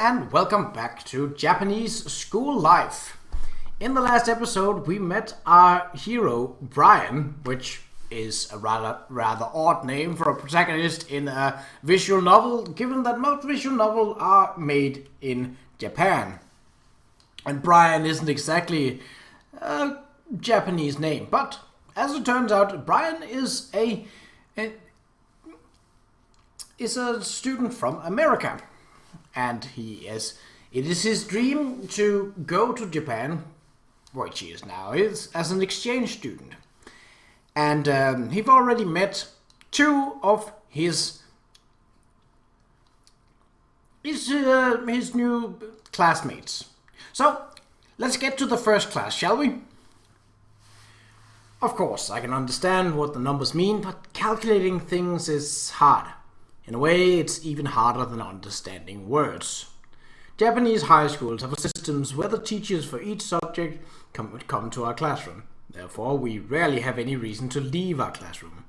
and welcome back to Japanese School Life. In the last episode we met our hero Brian, which is a rather odd name for a protagonist in a visual novel, given that most visual novels are made in Japan. And Brian isn't exactly a Japanese name, but as it turns out, Brian is a student from America. And it is his dream to go to Japan, which he is now, as an exchange student. And he's already met two of his new classmates. So, let's get to the first class, shall we? Of course, I can understand what the numbers mean, but calculating things is hard. In a way, it's even harder than understanding words. Japanese high schools have systems where the teachers for each subject come to our classroom. Therefore, we rarely have any reason to leave our classroom.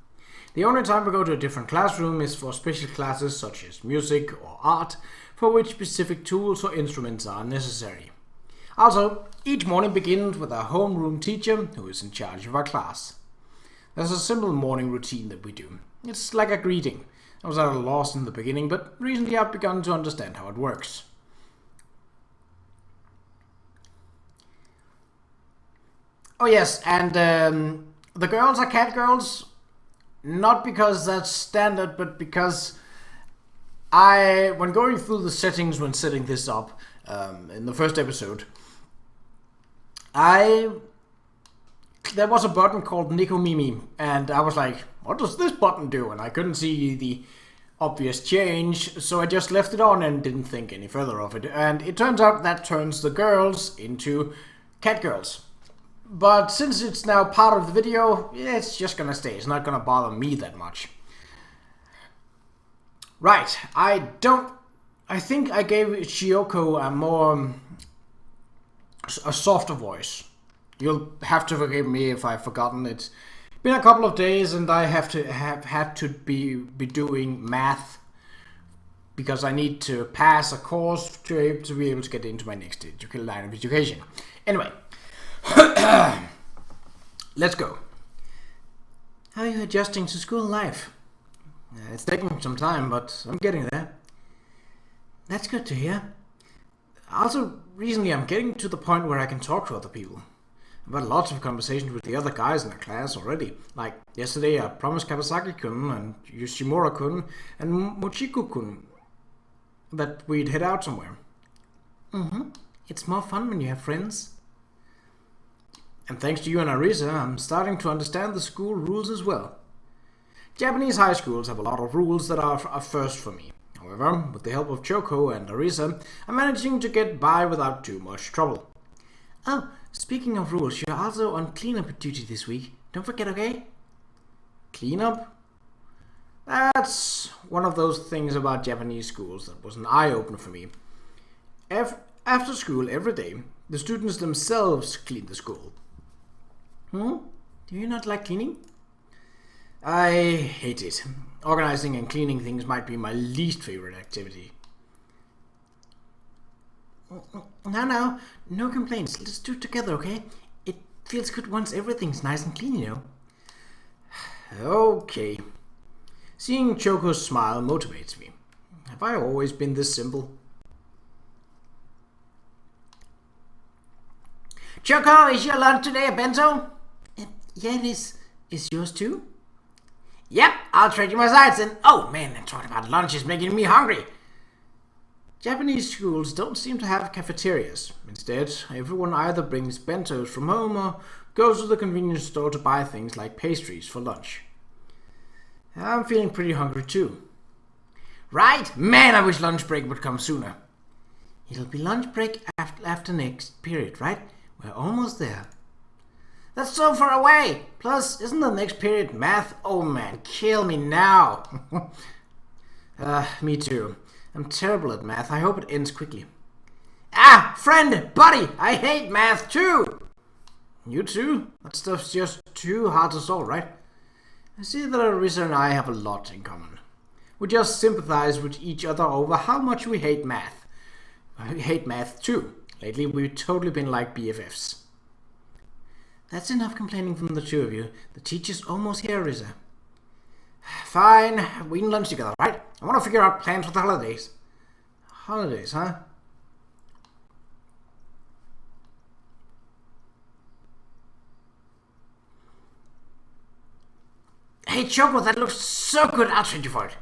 The only time we go to a different classroom is for special classes such as music or art, for which specific tools or instruments are necessary. Also, each morning begins with our homeroom teacher who is in charge of our class. There's a simple morning routine that we do. It's like a greeting. I was at a loss in the beginning, but recently I've begun to understand how it works. Oh yes, and the girls are cat girls, not because that's standard, but because when going through the settings when setting this up in the first episode, there was a button called Nico Mimi, and I was like, what does this button do? And I couldn't see the obvious change, so I just left it on and didn't think any further of it. And it turns out that turns the girls into cat girls. But since it's now part of the video, it's just gonna stay. It's not gonna bother me that much. Right, I think I gave Chioko a softer voice. You'll have to forgive me if I've forgotten. It's been a couple of days and I have had to be doing math because I need to pass a course to be able to get into my next line of education. Anyway, let's go. How are you adjusting to school life? It's taking some time, but I'm getting there. That's good to hear. Also, recently I'm getting to the point where I can talk to other people. I've had lots of conversations with the other guys in the class already. Like yesterday I promised Kawasaki-kun and Yoshimura-kun and Mochiku-kun that we'd head out somewhere. It's more fun when you have friends. And thanks to you and Arisa, I'm starting to understand the school rules as well. Japanese high schools have a lot of rules that are a first for me. However, with the help of Choco and Arisa, I'm managing to get by without too much trouble. Oh, speaking of rules, you're also on cleanup duty this week. Don't forget, okay? Cleanup? That's one of those things about Japanese schools that was an eye-opener for me. After school every day, the students themselves clean the school. Do you not like cleaning? I hate it. Organizing and cleaning things might be my least favorite activity. No complaints. Let's do it together, okay? It feels good once everything's nice and clean, you know. Okay. Seeing Choco's smile motivates me. Have I always been this simple? Choco, is your lunch today a bento? Yeah, it is. Is yours too? Yep, I'll trade you my sides and... Oh man, talking about lunch is making me hungry. Japanese schools don't seem to have cafeterias. Instead, everyone either brings bentos from home or goes to the convenience store to buy things like pastries for lunch. I'm feeling pretty hungry too. Right? Man, I wish lunch break would come sooner. It'll be lunch break after next period, right? We're almost there. That's so far away! Plus, isn't the next period math? Oh man, kill me now! Me too. I'm terrible at math. I hope it ends quickly. Ah! Friend! Buddy! I hate math too! You too? That stuff's just too hard to solve, right? I see that Arisa and I have a lot in common. We just sympathize with each other over how much we hate math. I hate math too. Lately we've totally been like BFFs. That's enough complaining from the two of you. The teacher's almost here, Risa. Fine, we can lunch together, right? I want to figure out plans for the holidays. Holidays, huh? Hey Choco, that looks so good, I'll treat you for it.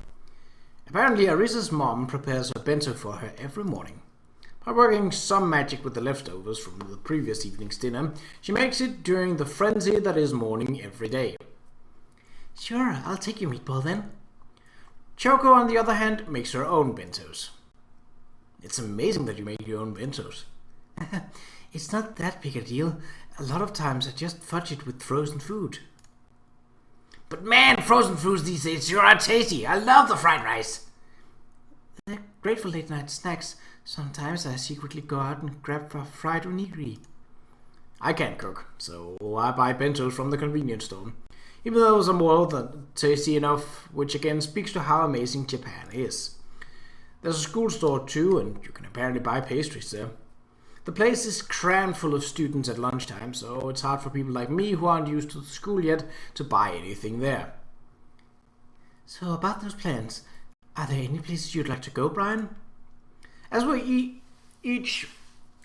Apparently Arisa's mom prepares her bento for her every morning. By working some magic with the leftovers from the previous evening's dinner, she makes it during the frenzy that is morning every day. Sure, I'll take your meatball then. Choco, on the other hand, makes her own bentos. It's amazing that you make your own bentos. It's not that big a deal. A lot of times I just fudge it with frozen food. But man, frozen foods these days sure are tasty. I love the fried rice. They're great for late night snacks. Sometimes I secretly go out and grab fried onigiri. I can't cook, so I buy bentos from the convenience store. Even though some more than tasty enough, which again speaks to how amazing Japan is. There's a school store too, and you can apparently buy pastries there. The place is crammed full of students at lunchtime, so it's hard for people like me who aren't used to the school yet to buy anything there. So about those plans, are there any places you'd like to go, Brian? As we eat each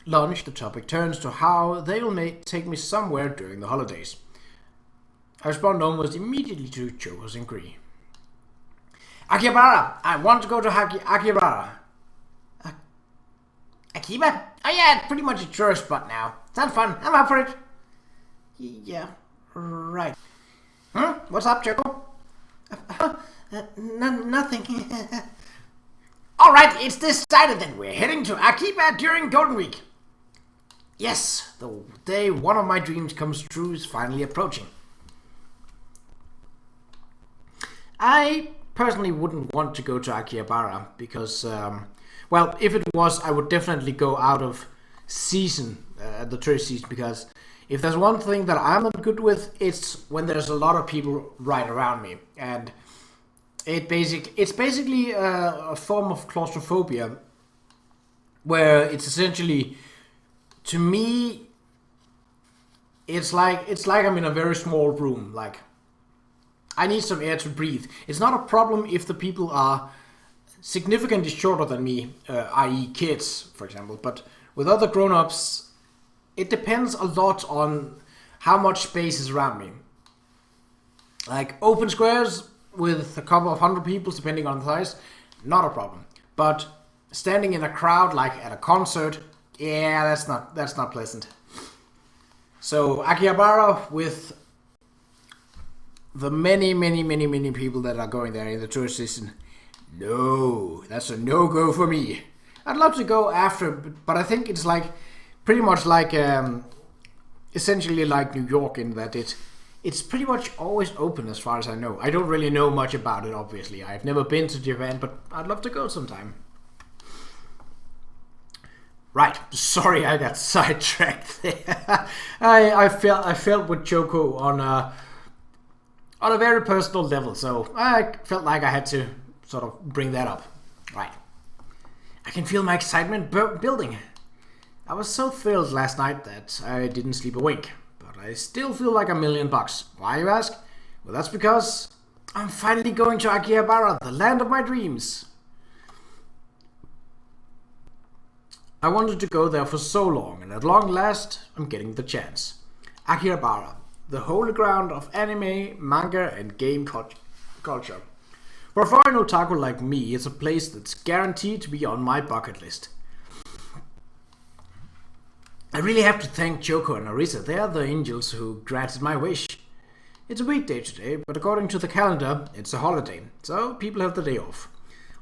lunch, the topic turns to how they'll take me somewhere during the holidays. I respond almost immediately to Choco's inquiry. Akihabara! I want to go to Akihabara. Akiba? Oh yeah, it's pretty much a tourist spot now. Sounds fun. I'm up for it. Yeah, right. What's up, Choco? Nothing. Alright, it's decided then. We're heading to Akiba during Golden Week. Yes, the day one of my dreams comes true is finally approaching. I personally wouldn't want to go to Akihabara because, well, if it was, I would definitely go out of season, the tourist season, because if there's one thing that I'm not good with, it's when there's a lot of people right around me, and it's basically a form of claustrophobia, where it's essentially, to me, it's like I'm in a very small room. Like, I need some air to breathe. It's not a problem if the people are significantly shorter than me, i.e. kids, for example, but with other grown-ups, it depends a lot on how much space is around me. Like, open squares with a couple of hundred people, depending on the size, not a problem. But standing in a crowd, like at a concert, yeah, that's not pleasant. So Akihabara, with the many people that are going there in the tourist season, no, that's a no-go for me. I'd love to go after, but I think it's like pretty much like essentially like New York in that it's pretty much always open as far as I know. I don't really know much about it, obviously. I've never been to Japan, but I'd love to go sometime. Right, sorry I got sidetracked there. I felt with Choco on a very personal level, so I felt like I had to sort of bring that up. Right. I can feel my excitement building. I was so thrilled last night that I didn't sleep a wink, but I still feel like $1,000,000. Why, you ask? Well, that's because I'm finally going to Akihabara, the land of my dreams. I wanted to go there for so long, and at long last, I'm getting the chance. Akihabara, the holy ground of anime, manga, and game culture. For a foreign otaku like me, it's a place that's guaranteed to be on my bucket list. I really have to thank Choco and Arisa. They are the angels who granted my wish. It's a weekday today, but according to the calendar, it's a holiday, so people have the day off.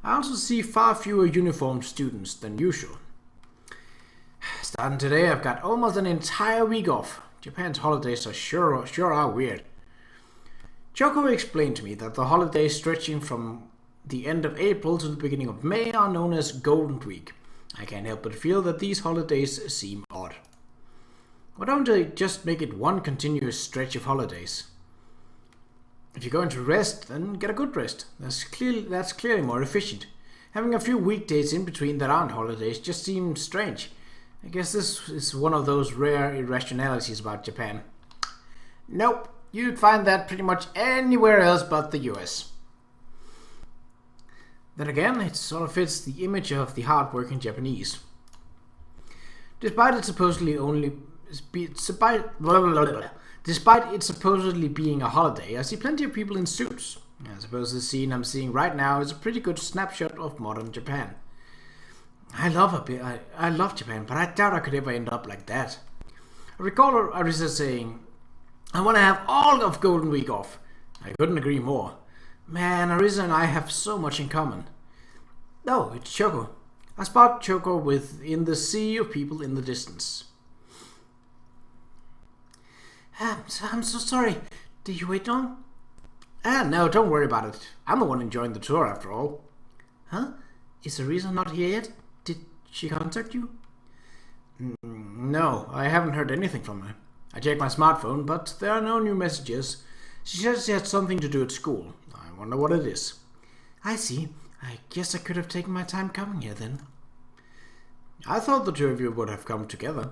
I also see far fewer uniformed students than usual. Starting today, I've got almost an entire week off. Japan's holidays are sure are weird. Choco explained to me that the holidays stretching from the end of April to the beginning of May are known as Golden Week. I can't help but feel that these holidays seem odd. Why don't they just make it one continuous stretch of holidays? If you're going to rest, then get a good rest. That's clearly more efficient. Having a few weekdays in between that aren't holidays just seems strange. I guess this is one of those rare irrationalities about Japan. Nope, you'd find that pretty much anywhere else but the US. Then again, it sort of fits the image of the hard-working Japanese. Despite it supposedly being a holiday, I see plenty of people in suits. I suppose the scene I'm seeing right now is a pretty good snapshot of modern Japan. I love Japan, but I doubt I could ever end up like that. I recall Arisa saying, "I want to have all of Golden Week off." I couldn't agree more. Man, Arisa and I have so much in common. Oh, it's Choco. I spot Choco within the sea of people in the distance. I'm so sorry. Did you wait long? No, don't worry about it. I'm the one enjoying the tour after all. Huh? Is Arisa not here yet? Did she contact you? No, I haven't heard anything from her. I checked my smartphone, but there are no new messages. She says she had something to do at school. I wonder what it is. I see. I guess I could have taken my time coming here then. I thought the two of you would have come together.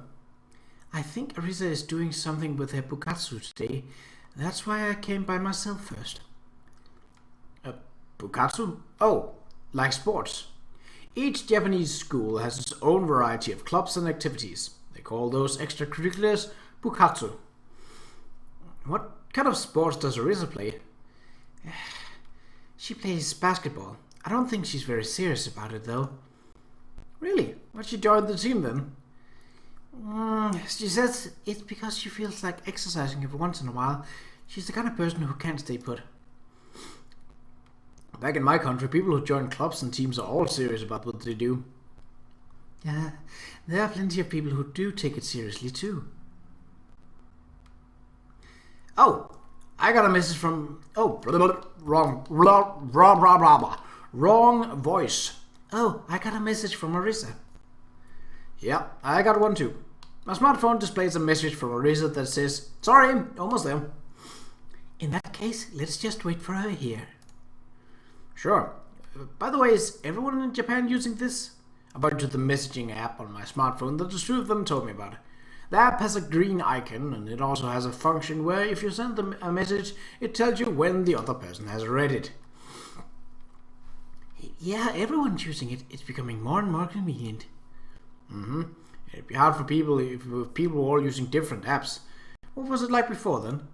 I think Arisa is doing something with her Bukatsu today. That's why I came by myself first. Bukatsu? Oh, like sports. Each Japanese school has its own variety of clubs and activities. They call those extracurriculars Bukatsu. What kind of sports does Arisa play? She plays basketball. I don't think she's very serious about it, though. Really? Why'd she join the team, then? She says it's because she feels like exercising every once in a while. She's the kind of person who can't stay put. Back in my country, people who join clubs and teams are all serious about what they do. Yeah, there are plenty of people who do take it seriously, too. Oh, I got a message from... Wrong voice. Oh, I got a message from Arisa. Yeah, I got one too. My smartphone displays a message from Arisa that says, "Sorry, almost there." In that case, let's just wait for her here. Sure. By the way, is everyone in Japan using this? I went to the messaging app on my smartphone that the two of them told me about. The app has a green icon, and it also has a function where if you send them a message, it tells you when the other person has read it. Yeah, everyone's using it. It's becoming more and more convenient. It'd be hard for people if people were all using different apps. What was it like before then?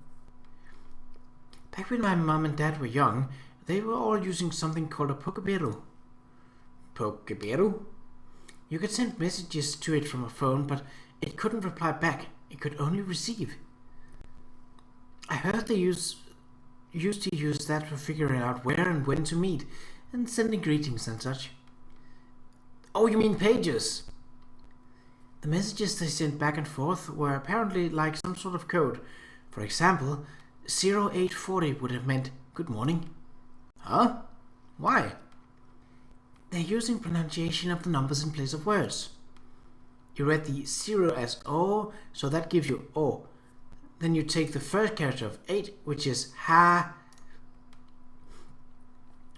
Back when my mom and dad were young, they were all using something called a Pokeberu. Pokeberu? You could send messages to it from a phone, but it couldn't reply back. It could only receive. I heard they used to use that for figuring out where and when to meet, and sending greetings and such. Oh, you mean pages? The messages they sent back and forth were apparently like some sort of code. For example, 0840 would have meant good morning. Huh? Why? They're using pronunciation of the numbers in place of words. You read the 0 as O, so that gives you O. Then you take the first character of 8, which is Ha.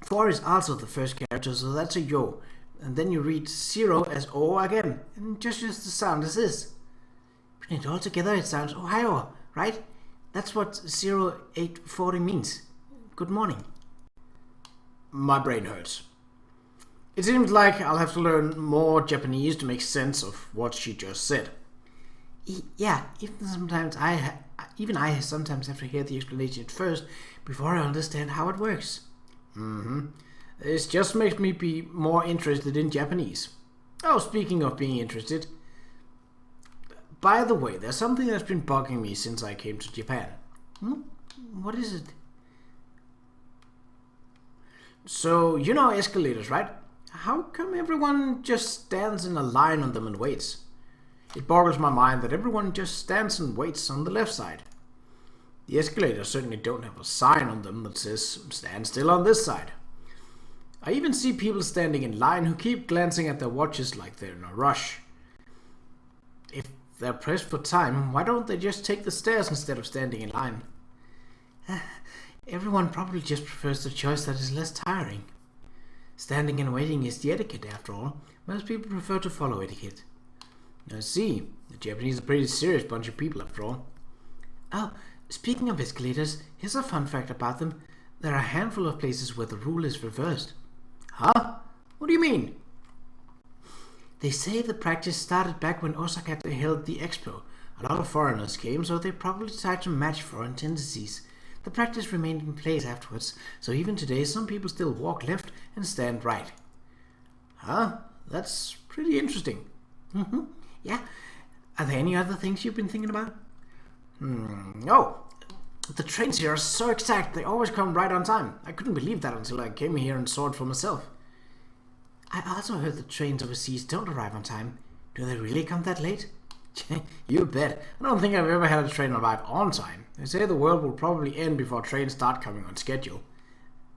4 is also the first character, so that's a Yo. And then you read 0 as O again, and just use the sound as this. Putting it all together, it sounds Ohio, right? That's what 0840 means. Good morning. My brain hurts. It seems like I'll have to learn more Japanese to make sense of what she just said. Yeah, even I sometimes have to hear the explanation at first before I understand how it works. This just makes me be more interested in Japanese. Oh, speaking of being interested, by the way, there's something that's been bugging me since I came to Japan. What is it? So, you know escalators, right? How come everyone just stands in a line on them and waits? It boggles my mind that everyone just stands and waits on the left side. The escalators certainly don't have a sign on them that says, "Stand still on this side." I even see people standing in line who keep glancing at their watches like they're in a rush. If they're pressed for time, why don't they just take the stairs instead of standing in line? Everyone probably just prefers the choice that is less tiring. Standing and waiting is the etiquette, after all. Most people prefer to follow etiquette. I see. The Japanese are a pretty serious bunch of people, after all. Oh, speaking of escalators, here's a fun fact about them. There are a handful of places where the rule is reversed. Huh? What do you mean? They say the practice started back when Osaka held the expo. A lot of foreigners came, so they probably tried to match foreign tendencies. The practice remained in place afterwards, so even today some people still walk left and stand right. Huh? That's pretty interesting. Yeah. Are there any other things you've been thinking about? No. The trains here are so exact, they always come right on time. I couldn't believe that until I came here and saw it for myself. I also heard that trains overseas don't arrive on time. Do they really come that late? You bet. I don't think I've ever had a train arrive on time. They say the world will probably end before trains start coming on schedule.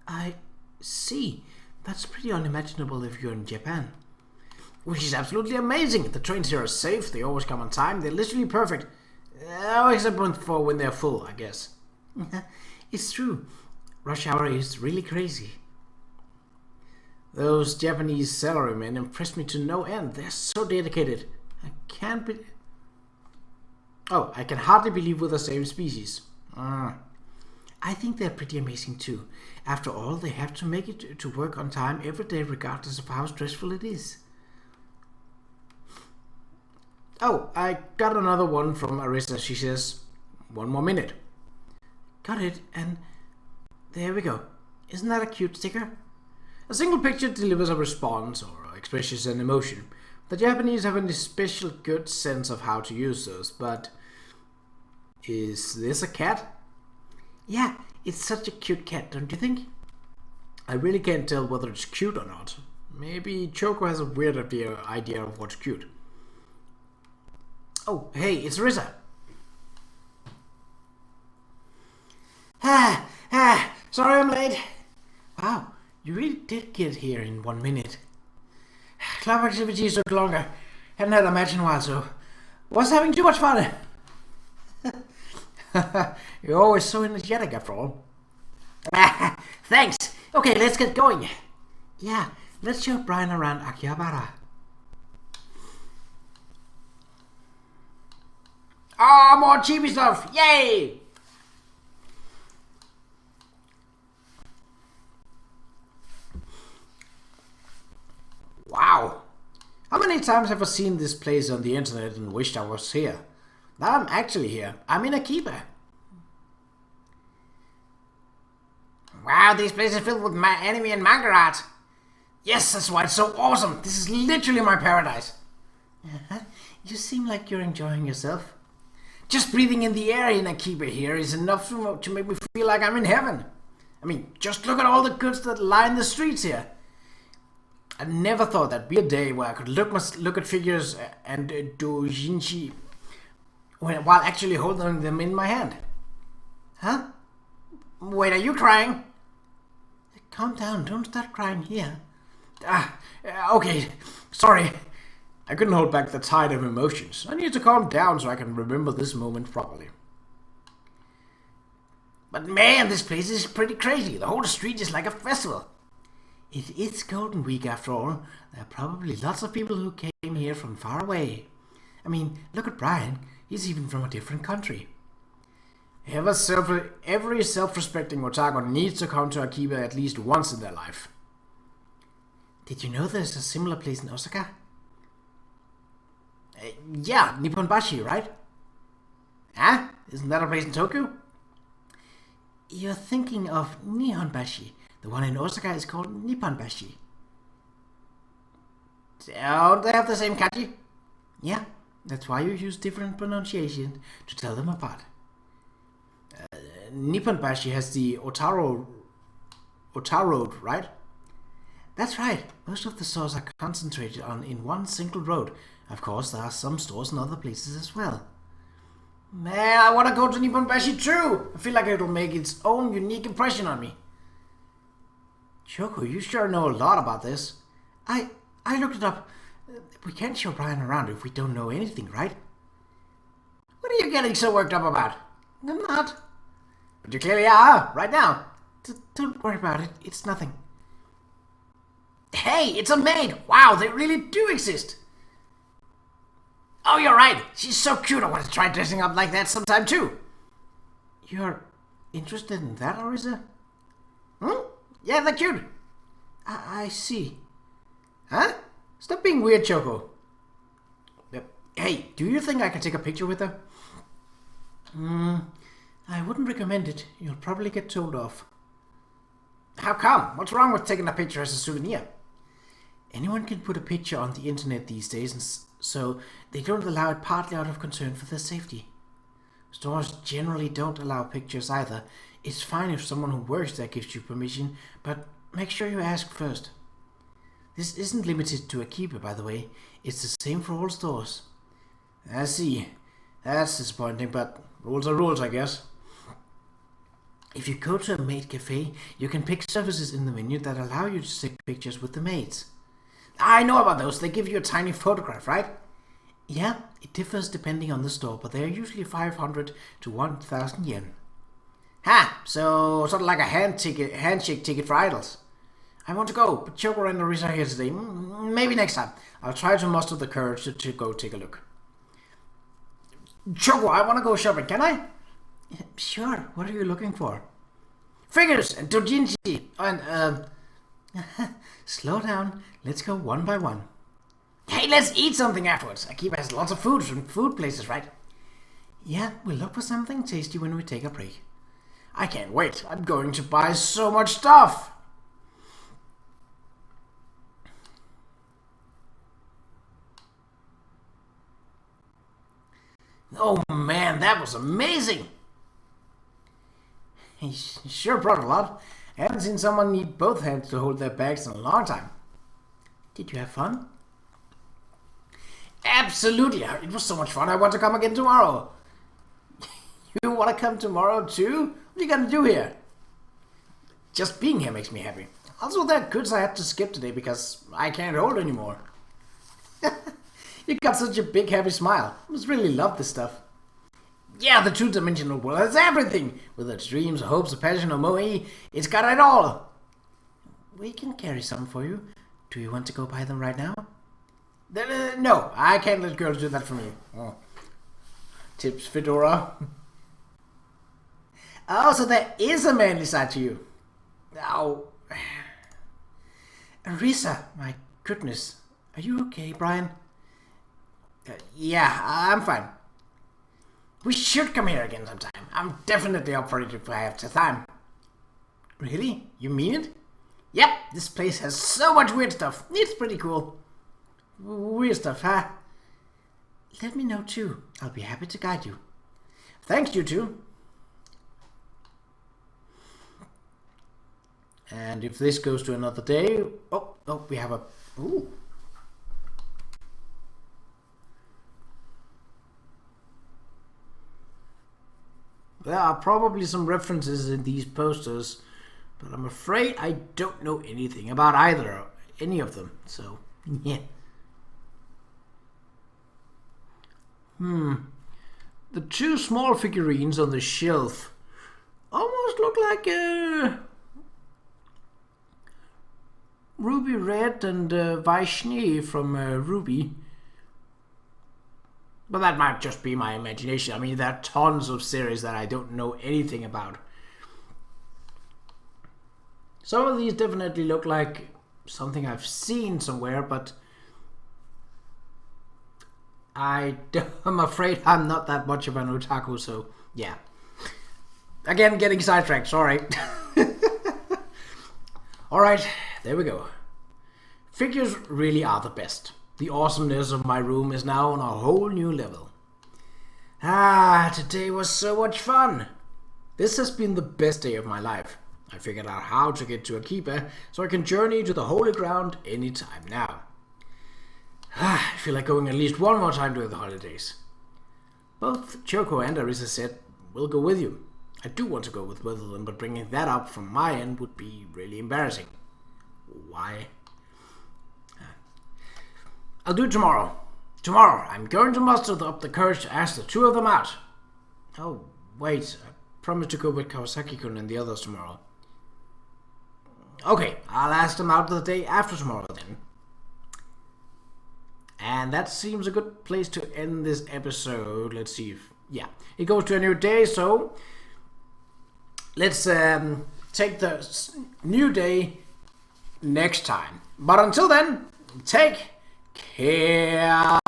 I see. That's pretty unimaginable if you're in Japan. Which is absolutely amazing. The trains here are safe, they always come on time, they're literally perfect. Except for when they're full, I guess. It's true. Rush hour is really crazy. Those Japanese salarymen impress me to no end. They're so dedicated. I can hardly believe we're the same species. I think they're pretty amazing too. After all, they have to make it to work on time every day regardless of how stressful it is. Oh, I got another one from Arisa. She says, 1 more minute. Got it, and there we go. Isn't that a cute sticker? A single picture delivers a response or expresses an emotion. The Japanese have a special good sense of how to use those, but is this a cat? Yeah, it's such a cute cat, don't you think? I really can't tell whether it's cute or not. Maybe Choco has a weird idea of what's cute. Oh, hey, it's Risa. Sorry I'm late. Wow, you really did get here in 1 minute. Club activities took longer. Hadn't had a match in a while, so was having too much fun. You're always so energetic after all. Thanks. Okay, let's get going. Yeah, let's show Brian around Akihabara. Oh, more cheapy stuff! Yay! Wow! How many times have I seen this place on the internet and wished I was here? Now I'm actually here. I'm in Akiba. Wow, this place is filled with anime and manga art. Yes, that's why it's so awesome. This is literally my paradise. You seem like you're enjoying yourself. Just breathing in the air in Akiba here is enough to make me feel like I'm in heaven. I mean, just look at all the goods that line the streets here. I never thought that'd be a day where I could look at figures and doujinshi while actually holding them in my hand. Huh? Wait, are you crying? Calm down, don't start crying here. Okay, sorry. I couldn't hold back the tide of emotions. I need to calm down so I can remember this moment properly. But man, this place is pretty crazy. The whole street is like a festival. It is Golden Week after all. There are probably lots of people who came here from far away. I mean, look at Brian. He's even from a different country. Every self-respecting otaku needs to come to Akiba at least once in their life. Did you know there's a similar place in Osaka? Yeah, Nipponbashi, right? Huh? Isn't that a place in Tokyo? You're thinking of Nihonbashi. The one in Osaka is called Nipponbashi. Don't they have the same kanji? Yeah, that's why you use different pronunciations to tell them apart. Nipponbashi has the Otaro Road, right? That's right. Most of the stores are concentrated in one single road. Of course, there are some stores in other places as well. Man, I want to go to Nipponbashi too! I feel like it'll make its own unique impression on me. Choco, you sure know a lot about this. I looked it up. We can't show Brian around if we don't know anything, right? What are you getting so worked up about? I'm not. But you clearly are, right now. Don't worry about it. It's nothing. Hey, it's a maid! Wow, they really do exist! Oh, you're right! She's so cute, I want to try dressing up like that sometime too! You're interested in that, Arisa? Hmm? Yeah, they're cute! I see. Huh? Stop being weird, Choco. Hey, do you think I can take a picture with her? I wouldn't recommend it. You'll probably get told off. How come? What's wrong with taking a picture as a souvenir? Anyone can put a picture on the internet these days, and so they don't allow it partly out of concern for their safety. Stores generally don't allow pictures either. It's fine if someone who works there gives you permission, but make sure you ask first. This isn't limited to Akiba, by the way. It's the same for all stores. I see. That's disappointing, but rules are rules, I guess. If you go to a maid cafe, you can pick services in the menu that allow you to take pictures with the maids. I know about those. They give you a tiny photograph, right? Yeah, it differs depending on the store, but they are usually 500 to 1,000 yen. Ha! So, sort of like a handshake ticket for idols. I want to go, but Choco and Arisa are here today. Maybe next time. I'll try to muster the courage to go take a look. Choco, I want to go shopping, can I? Sure, what are you looking for? Figures and doujinshi and slow down, let's go one by one. Hey, let's eat something afterwards. Akiba has lots of food from food places, right? Yeah, we'll look for something tasty when we take a break. I can't wait, I'm going to buy so much stuff. Oh man, that was amazing! He sure brought a lot. I haven't seen someone need both hands to hold their bags in a long time. Did you have fun? Absolutely! It was so much fun, I want to come again tomorrow. You want to come tomorrow too? What are you gonna do here? Just being here makes me happy. Also, there are goods I had to skip today because I can't hold anymore. You got such a big happy smile. I must really love this stuff. Yeah, the two-dimensional world has everything. With its dreams, hopes, passion, or moe, it's got it all. We can carry some for you. Do you want to go buy them right now? No, I can't let girls do that for me. Oh. Tips, Fedora. Oh, so there is a manly side to you. Oh. Arisa, my goodness. Are you okay, Brian? Yeah, I'm fine. We should come here again sometime. I'm definitely up for it if I have the time. Really? You mean it? Yep, this place has so much weird stuff. It's pretty cool. Weird stuff, huh? Let me know too. I'll be happy to guide you. Thanks, you two. And if this goes to another day... Oh, we have a... Ooh. There are probably some references in these posters, but I'm afraid I don't know anything about any of them, so, yeah. The two small figurines on the shelf almost look like Ruby Red and Vaishni from Ruby. But that might just be my imagination. I mean, there are tons of series that I don't know anything about. Some of these definitely look like something I've seen somewhere, but I'm afraid I'm not that much of an otaku, so yeah. Again, getting sidetracked, sorry. Alright, there we go. Figures really are the best. The awesomeness of my room is now on a whole new level. Today was so much fun. This has been the best day of my life. I figured out how to get to Akiba so I can journey to the holy ground anytime now. I feel like going at least one more time during the holidays. Both Choco and Arisa said, we'll go with you. I do want to go with both of them, but bringing that up from my end would be really embarrassing. Why? I'll do it tomorrow. Tomorrow, I'm going to muster up the courage to ask the two of them out. Oh, wait. I promised to go with Kawasaki-kun and the others tomorrow. Okay, I'll ask them out the day after tomorrow then. And that seems a good place to end this episode. Let's see if... Yeah, it goes to a new day, so... Let's take the new day next time. But until then, take care.